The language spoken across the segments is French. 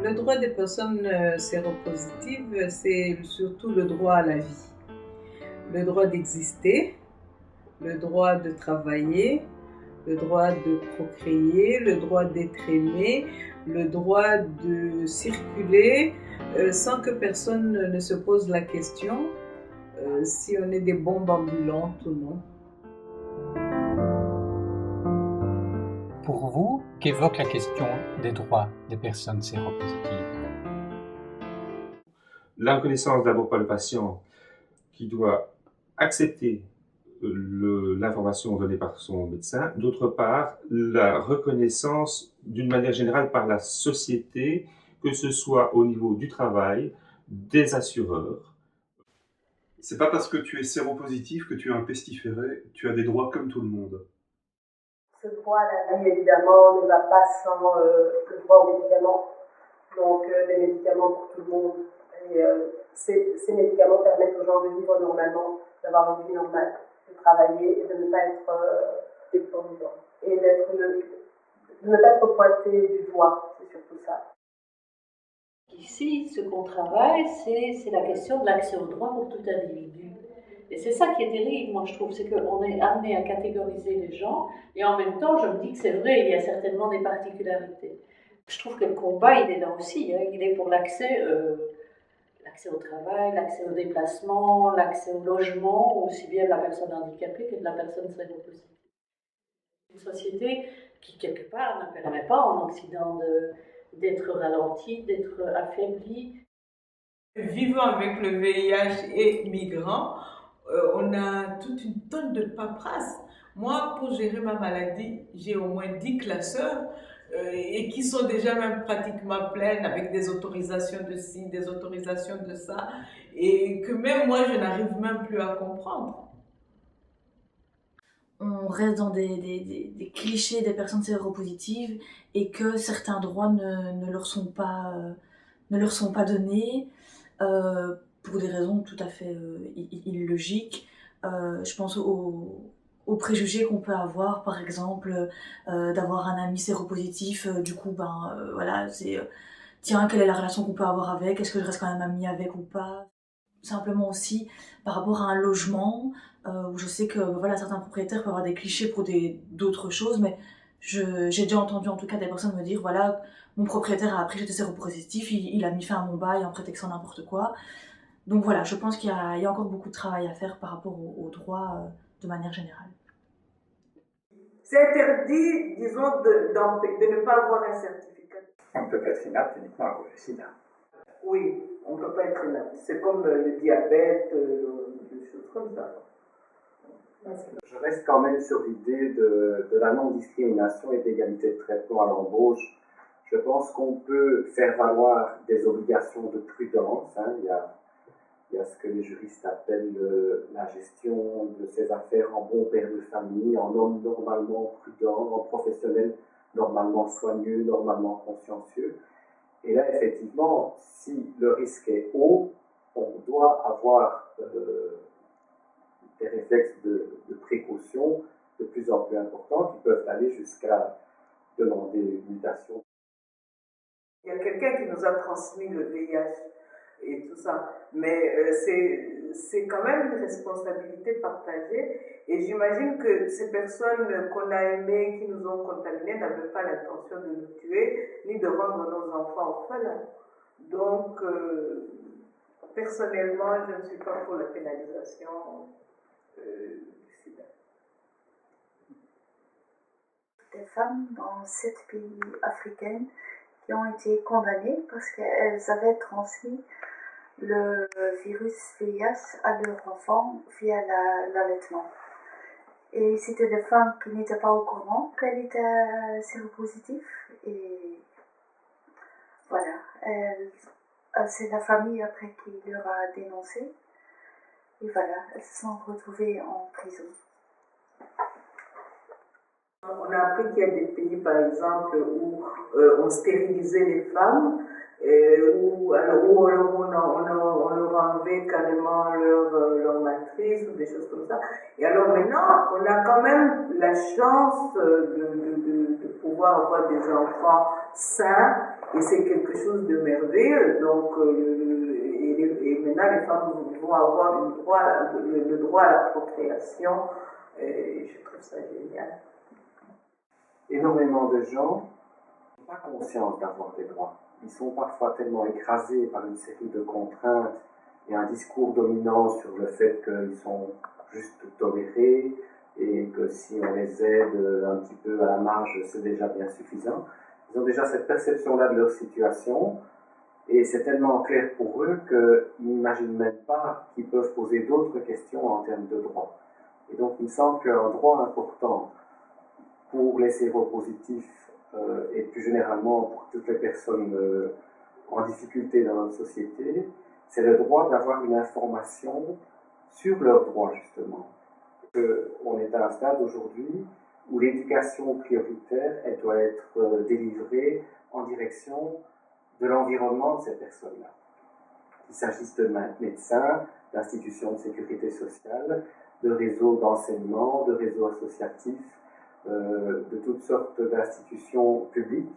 Le droit des personnes séropositives, c'est surtout le droit à la vie, le droit d'exister, le droit de travailler, le droit de procréer, le droit d'être aimé, le droit de circuler sans que personne ne se pose la question si on est des bombes ambulantes ou non. Pour vous, qu'évoque la question des droits des personnes séropositives? La reconnaissance d'abord par le patient qui doit accepter l'information donnée par son médecin. D'autre part, la reconnaissance d'une manière générale par la société, que ce soit au niveau du travail, des assureurs. C'est pas parce que tu es séropositif que tu es un pestiféré, tu as des droits comme tout le monde. Ce droit à la vie, évidemment, ne va pas sans le droit aux médicaments. Donc, des médicaments pour tout le monde. Et ces médicaments permettent aux gens de vivre normalement, d'avoir une vie normale, de travailler et de ne pas être dépendant. Et de ne pas être pointé du doigt, c'est surtout ça. Ici, ce qu'on travaille, c'est la question de l'accès au droit pour tout individu. Et c'est ça qui est terrible, moi je trouve, c'est qu'on est amené à catégoriser les gens, et en même temps, je me dis que c'est vrai, il y a certainement des particularités. Je trouve que le combat, il est là aussi, hein, il est pour l'accès au travail, l'accès au déplacement, l'accès au logement, aussi bien de la personne handicapée que de la personne séropositive. Une société qui, quelque part, ne permet pas en Occident d'être ralentie, d'être affaiblie. Vivant avec le VIH et migrants, on a toute une tonne de paperasse. Moi, pour gérer ma maladie, j'ai au moins 10 classeurs et qui sont déjà même pratiquement pleines avec des autorisations de ci, des autorisations de ça, et que même moi, je n'arrive même plus à comprendre. On reste dans des clichés des personnes séropositives et que certains droits ne leur sont pas donnés pour des raisons tout à fait illogiques. Je pense aux préjugés qu'on peut avoir, par exemple, d'avoir un ami séropositif, du coup, voilà, c'est tiens, quelle est la relation qu'on peut avoir avec, est-ce que je reste quand même amie avec ou pas. Simplement aussi par rapport à un logement, où je sais que voilà, certains propriétaires peuvent avoir des clichés pour d'autres choses, mais j'ai déjà entendu en tout cas des personnes me dire voilà, mon propriétaire a appris que j'étais séropositif, il a mis fin à mon bail en prétextant n'importe quoi. Donc voilà, je pense qu'il y a encore beaucoup de travail à faire par rapport aux droits de manière générale. C'est interdit, disons, de ne pas avoir un certificat. On ne peut pas être inapte uniquement à cause du sida. Oui, on ne peut pas être inapte. C'est comme le diabète, des choses comme ça. Je reste quand même sur l'idée de la non-discrimination et d'égalité de traitement à l'embauche. Je pense qu'on peut faire valoir des obligations de prudence. Hein. Il y a ce que les juristes appellent la gestion de ses affaires en bon père de famille, en homme normalement prudent, en professionnel normalement soigneux, normalement consciencieux. Et là, effectivement, si le risque est haut, on doit avoir des réflexes de précaution de plus en plus importants qui peuvent aller jusqu'à demander une mutation. Il y a quelqu'un qui nous a transmis le VIH et tout ça, mais c'est quand même une responsabilité partagée, et j'imagine que ces personnes qu'on a aimées, qui nous ont contaminés, n'avaient pas l'intention de nous tuer, ni de rendre nos enfants orphelins. Donc, personnellement, je ne suis pas pour la pénalisation du sida. Des femmes dans 7 pays africains qui ont été condamnées parce qu'elles avaient transmis le virus VIH à leur enfant via l'allaitement. Et c'était des femmes qui n'étaient pas au courant qu'elles étaient séropositives. Et voilà, c'est la famille après qui leur a dénoncé. Et voilà, elles se sont retrouvées en prison. On a appris qu'il y a des pays, par exemple, où on stérilisait les femmes Ou alors on leur enlevait carrément leur matrice ou des choses comme ça. Et alors maintenant, on a quand même la chance de pouvoir avoir des enfants sains, et c'est quelque chose de merveilleux. Donc, et maintenant, les femmes vont avoir le droit à la procréation, et je trouve ça génial. Énormément de gens n'ont pas conscience d'avoir des droits. Ils sont parfois tellement écrasés par une série de contraintes et un discours dominant sur le fait qu'ils sont juste tolérés et que si on les aide un petit peu à la marge, c'est déjà bien suffisant. Ils ont déjà cette perception-là de leur situation, et c'est tellement clair pour eux qu'ils n'imaginent même pas qu'ils peuvent poser d'autres questions en termes de droits. Et donc il me semble qu'un droit important pour les séropositifs et plus généralement pour toutes les personnes en difficulté dans notre société, c'est le droit d'avoir une information sur leurs droits, justement. On est à un stade aujourd'hui où l'éducation prioritaire, elle doit être délivrée en direction de l'environnement de ces personnes-là. Qu'il s'agisse de médecins, d'institutions de sécurité sociale, de réseaux d'enseignement, de réseaux associatifs, de toutes sortes d'institutions publiques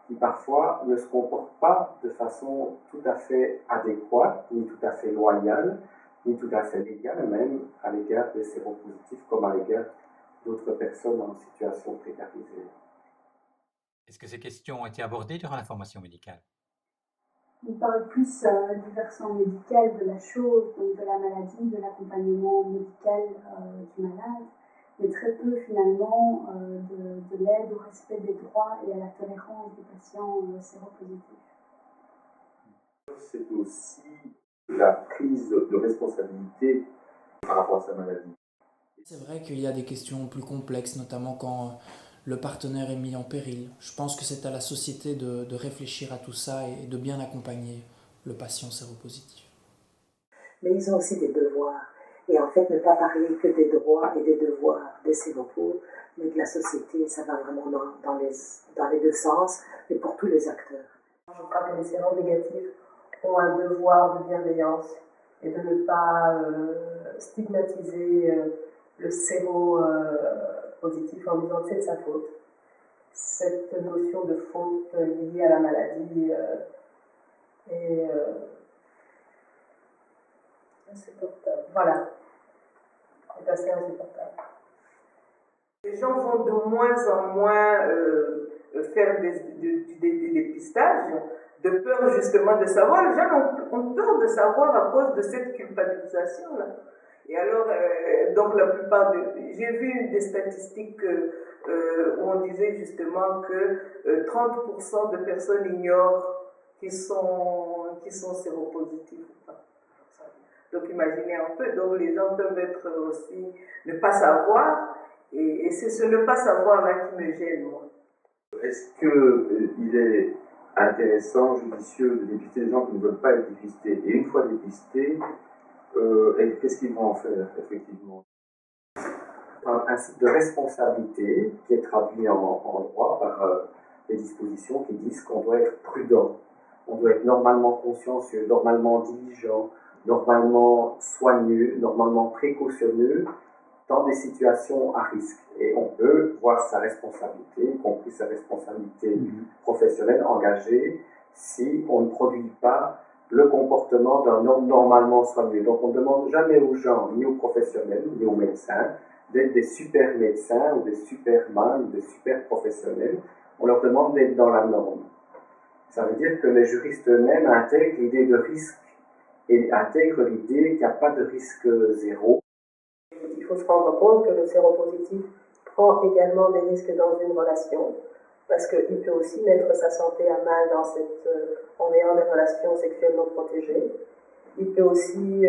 qui parfois ne se comportent pas de façon tout à fait adéquate, ni tout à fait loyale, ni tout à fait légale même à l'égard des séropositifs comme à l'égard d'autres personnes en situation précarisée. Est-ce que ces questions ont été abordées durant la formation médicale? On parle plus du versant médical de la chose, donc de la maladie, de l'accompagnement médical du malade, mais très peu finalement de l'aide au respect des droits et à la tolérance des patients séropositifs. C'est aussi la prise de responsabilité par rapport à sa maladie. C'est vrai qu'il y a des questions plus complexes, notamment quand le partenaire est mis en péril. Je pense que c'est à la société de réfléchir à tout ça et de bien accompagner le patient séropositif. Mais ils ont aussi des devoirs. Et en fait, ne pas parler que des droits et des devoirs des séropos, mais de la société, ça va vraiment dans les deux sens, mais pour tous les acteurs. Je crois que les séronégatifs ont un devoir de bienveillance et de ne pas stigmatiser le séropositif en disant que c'est de sa faute. Cette notion de faute liée à la maladie est insupportable. Voilà, c'est assez insupportable. Les gens vont de moins en moins faire des dépistages, de peur justement de savoir. Les gens ont peur de savoir à cause de cette culpabilisation-là. Et alors, donc la plupart j'ai vu des statistiques où on disait justement que 30% de personnes ignorent qu'ils sont séropositifs ou pas. Donc imaginez un peu, donc les gens peuvent être aussi, ne pas savoir, et c'est ce ne pas savoir-là qui me gêne, moi. Est-ce qu'il est intéressant, judicieux de dépister des gens qui ne veulent pas être dépistés? Et une fois dépistés, qu'est-ce qu'ils vont en faire, effectivement? Un principe de responsabilité qui est traduit en droit par des dispositions qui disent qu'on doit être prudent, on doit être normalement consciencieux, normalement diligent, normalement soigneux, normalement précautionneux dans des situations à risque. Et on peut voir sa responsabilité, y compris sa responsabilité professionnelle engagée, si on ne produit pas le comportement d'un homme normalement soigneux. Donc on ne demande jamais aux gens, ni aux professionnels, ni aux médecins, d'être des super médecins ou des superman ou des super professionnels. On leur demande d'être dans la norme. Ça veut dire que les juristes eux-mêmes intègrent l'idée de risque et intègrent l'idée qu'il n'y a pas de risque zéro. Il faut se rendre compte que le séropositif prend également des risques dans une relation, parce qu'il peut aussi mettre sa santé à mal en ayant des relations sexuellement protégées. Il peut aussi,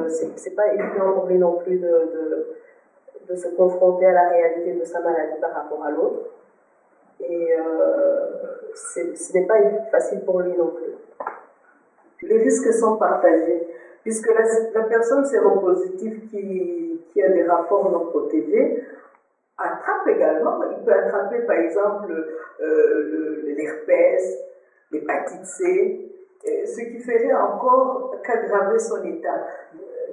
c'est pas évident pour lui non plus de se confronter à la réalité de sa maladie par rapport à l'autre. Et ce n'est pas facile pour lui non plus. Les risques sont partagés, puisque la personne séropositive qui a des rapports non protégés attrape également. Il peut attraper par exemple l'herpès, l'hépatite C, ce qui ferait encore qu'aggraver son état.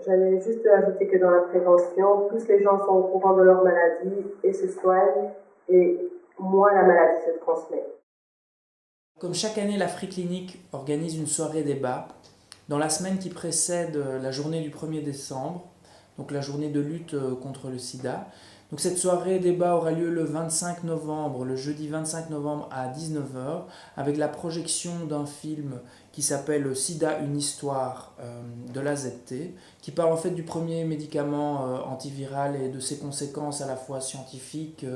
J'allais juste ajouter que dans la prévention, plus les gens sont au courant de leur maladie et se soignent, et moins la maladie se transmet. Comme chaque année, l'Africlinique organise une soirée débat dans la semaine qui précède la journée du 1er décembre, donc la journée de lutte contre le sida. Donc cette soirée débat aura lieu le 25 novembre, le jeudi 25 novembre à 19h, avec la projection d'un film qui s'appelle Sida, une histoire de l'AZT, qui parle en fait du premier médicament antiviral et de ses conséquences à la fois scientifiques,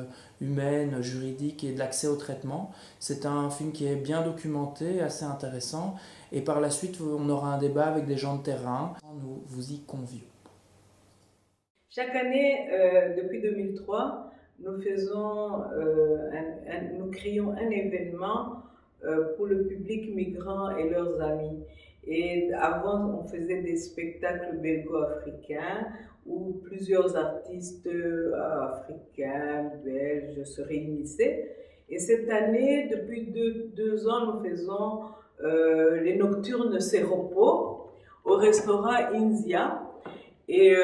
humaines, juridiques et de l'accès au traitement. C'est un film qui est bien documenté, assez intéressant, et par la suite on aura un débat avec des gens de terrain. Nous vous y convions. Chaque année, depuis 2003, nous créons un événement pour le public migrant et leurs amis. Et avant, on faisait des spectacles belgo-africains où plusieurs artistes africains, belges se réunissaient. Et cette année, depuis deux ans, nous faisons les nocturnes Séropo au restaurant Inzia. Et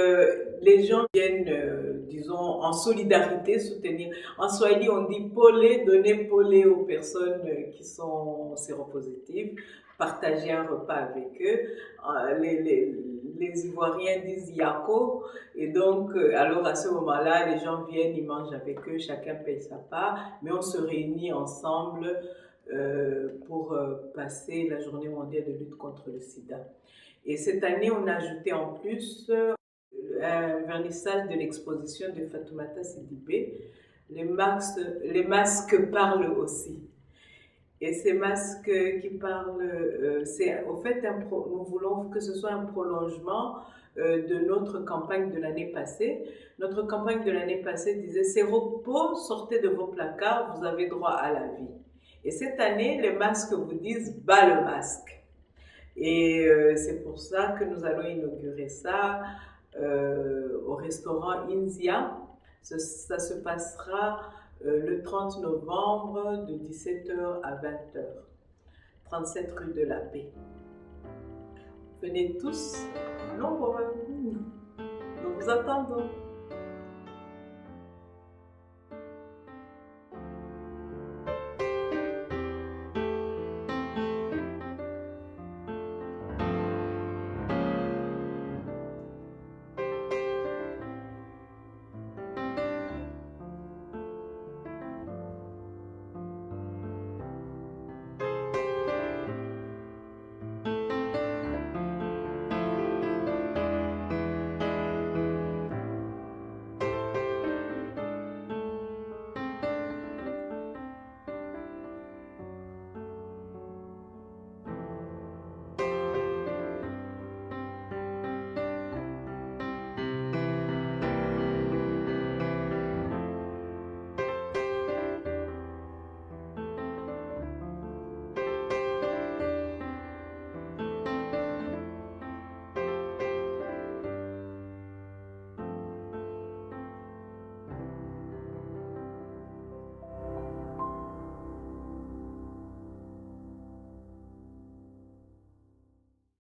les gens viennent, disons, en solidarité soutenir. En Swahili, on dit polé, donner polé aux personnes qui sont séropositives, partager un repas avec eux. Les Ivoiriens disent yako. Et donc, alors à ce moment-là, les gens viennent, ils mangent avec eux, chacun paye sa part, mais on se réunit ensemble pour passer la journée mondiale de lutte contre le sida. Et cette année, on a ajouté en plus un vernissage de l'exposition de Fatoumata Sidibé. Les masques parlent aussi. Et ces masques qui parlent, c'est au fait, nous voulons que ce soit un prolongement de notre campagne de l'année passée. Notre campagne de l'année passée disait « Séropo, sortez de vos placards, vous avez droit à la vie ». Et cette année, les masques vous disent « Bas le masque ». Et c'est pour ça que nous allons inaugurer ça au restaurant Inzia. Ça se passera le 30 novembre de 17h à 20h, 37 rue de la Paix. Venez tous nombreux, nous vous attendons.